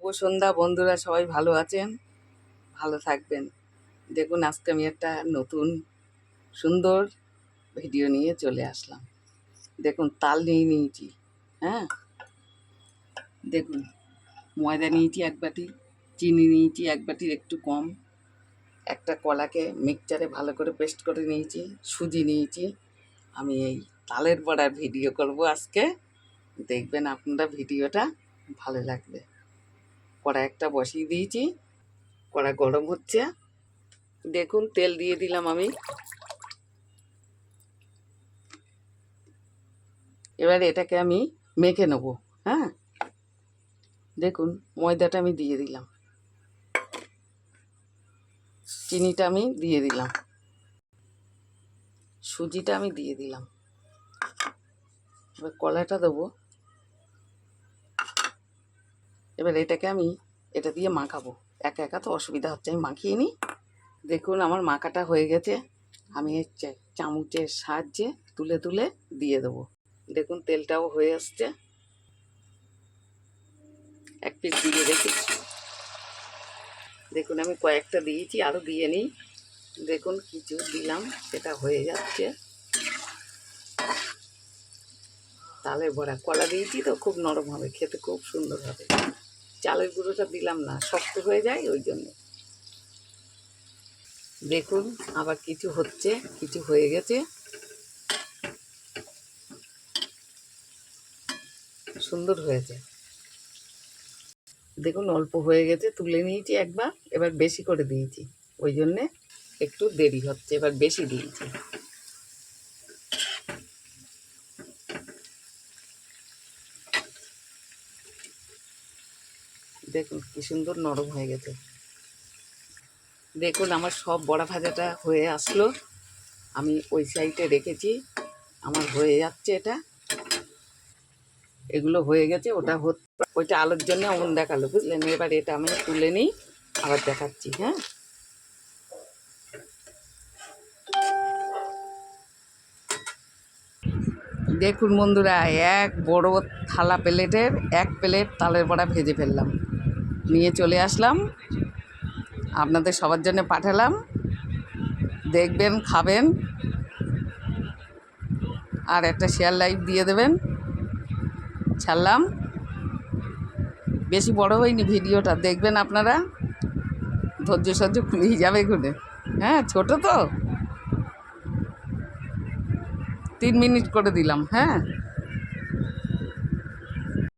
শুভ সন্ধ্যা বন্ধুরা, সবাই ভালো আছেন, ভালো থাকবেন। দেখুন আজকে আমি একটা নতুন সুন্দর ভিডিও নিয়ে চলে আসলাম। দেখুন তাল নিয়ে নিয়েছি। হ্যাঁ, দেখুন ময়দা নিয়েছি এক বাটি, চিনি নিয়েছি এক বাটির একটু কম, একটা কলাকে মিক্সচারে ভালো করে পেস্ট করে নিয়েছি, সুজি নিয়েছি। আমি এই তালের বড়ার ভিডিও করব আজকে। দেখবেন আপনারা ভিডিওটা ভালো লাগবে। কড়াই একটা বসিয়ে দিয়েছি, কড়াই গরম হচ্ছে। দেখুন তেল দিয়ে দিলাম আমি। এবার এটাকে আমি মেখে নেব। হ্যাঁ, দেখুন ময়দাটা আমি দিয়ে দিলাম, চিনিটা আমি দিয়ে দিলাম, সুজিটা আমি দিয়ে দিলাম। এবার কলাটা দেবো। এবার এটাকে আমি এটা দিয়ে মাখাবো। একা একা তো অসুবিধা হচ্ছে, আমি মাখিয়ে নিই। দেখুন আমার মাখাটা হয়ে গেছে। আমি চামচের সাহায্যে তুলে তুলে দিয়ে দেবো। দেখুন তেলটাও হয়ে আসছে। এক পিস দিয়ে রেখেছি। দেখুন আমি কয়েকটা দিয়েছি, আরও দিয়ে নিই। দেখুন কিছু দিলাম, সেটা হয়ে যাচ্ছে। তালের বড়া কলা দিয়েছি তো খুব নরম হবে, খেতে খুব সুন্দর হবে। চালের গুঁড়োটা দিলাম না, শক্ত হয়ে যায় ওই জন্য। দেখুন আবার কিছু হচ্ছে, কিছু হয়ে গেছে, সুন্দর হয়েছে। দেখুন অল্প হয়ে গেছে, তুলে নিয়েছি একবার। এবার বেশি করে দিয়েছি, ওই জন্যে একটু দেরি হচ্ছে। এবার বেশি দিয়েছি। দেখুন কি সুন্দর নরম হয়ে গেছে। দেখুন আমার সব বড়া ভাজাটা হয়ে আসলো। আমি ওই সাইডে রেখেছি, আমার হয়ে যাচ্ছে। এটা এগুলো হয়ে গেছে, ওইটা আলোর জন্য অমন দেখালো, বুঝলেন। এবার এটা আমি তুলে নিই, আবার দেখাচ্ছি। হ্যাঁ, দেখুন বন্ধুরা, এক বড় থালা প্লেটের এক প্লেট তালের বড়া ভেজে ফেললাম, নিয়ে চলে আসলাম, আপনাদের সবার জন্য পাঠালাম। দেখবেন, খাবেন, আর একটা শেয়ার লাইক দিয়ে দেবেন। ছাড়লাম, বেশি বড় হয়নি ভিডিওটা, দেখবেন আপনারা, ধৈর্য সহ্য খুলেই যাবে খুলে। হ্যাঁ, ছোট তো, 3 মিনিট করে দিলাম। হ্যাঁ,